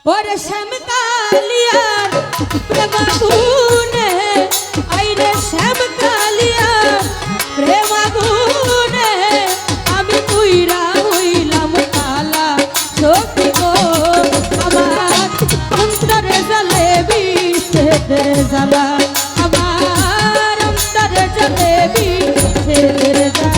ওরে শ্যাম কালিয়ার প্রেমাগুনে আইরে শ্যাম কালিয়ার প্রেমাগুনে আমি পুইরা হইলাম কালা সখী গো আমার অন্তরে জ্বলে বিষের জ্বালা আমার অন্তরে জ্বলে বিষের জ্বালা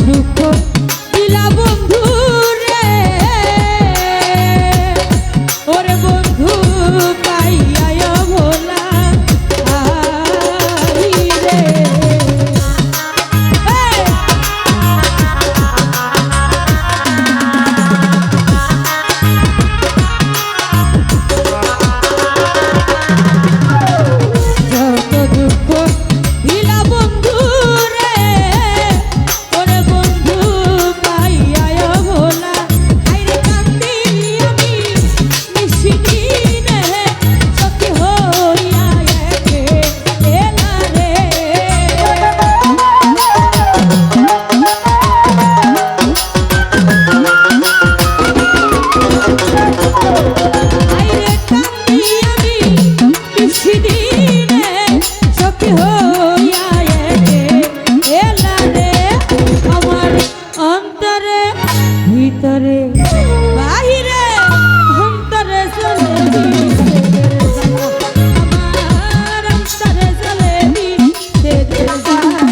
দুঃখ দিলা বন্ধু রে, ওরে বন্ধু পাইয়া ভোলা আই রে। যত দুঃখ দিলা বন্ধু রে, ওরে বন্ধু পাইয়া ভোলা আইরে কান্দি আমি নিশিদিনে সখী হইয়া একে এলা রে। আইরে কান্দি আমি নিশিদিনে সখী হইয়া একে এলা রে। আমার অন্তরে ভিতরে বাহিরে অন্তরে চলে আমার অন্তরে চলে বিচ্ছেদের জ্বালা।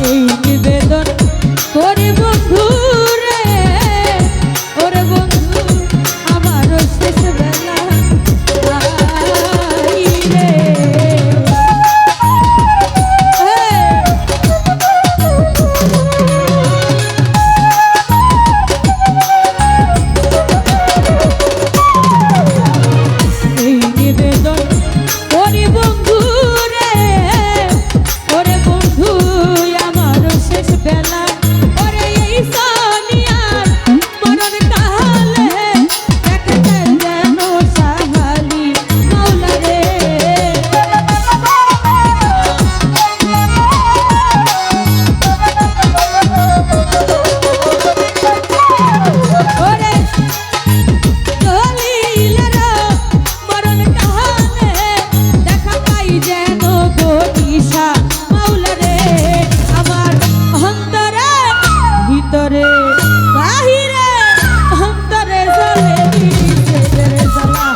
এই নিবেদন করি বন্ধু রে, ওরে বন্ধু আমার শেষ বেলা আই রে। এই নিবেদন করি বন্ধু রে, ওরে বন্ধু আমার শেষ বেলা। ওরে এই সানিয়ার মরণ কালে দেখতে যেন সাহালি মাওলা রে। ওরে দলিলের মরণ কালে দেখা পাই যেন গদিশা মাওলা রে। আমার অন্তরে ভিতরে বাহিরে অন্তরে জ্বলে বিচ্ছেদের জ্বালা।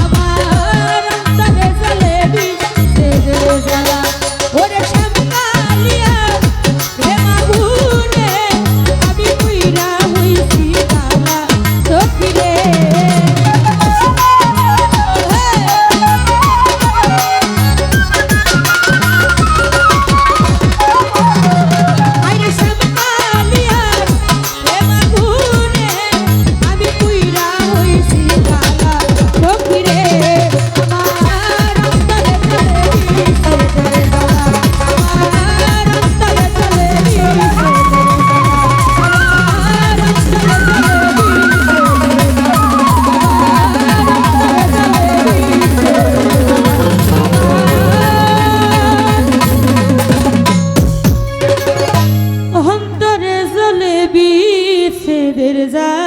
আমার অন্তরে জ্বলে বিচ্ছেদের জ্বালা। ওরে শ্যামকালিয়া প্রেম আগুনে আমি পুইরা হইছি কালা সখী রে। আইরে শ্যামকালিয়ার প্রেম আগুনে আমি পুইরা হইছি কালা সখী রে। আমার অন্তরে চলে বিচ্ছেদের জ্বালা। আমার অন্তরে চলে বিচ্ছেদের জ্বালা। আমার অন্তরে চলে অন্তরে জ্বলে বিচ্ছেদের জ্বালা।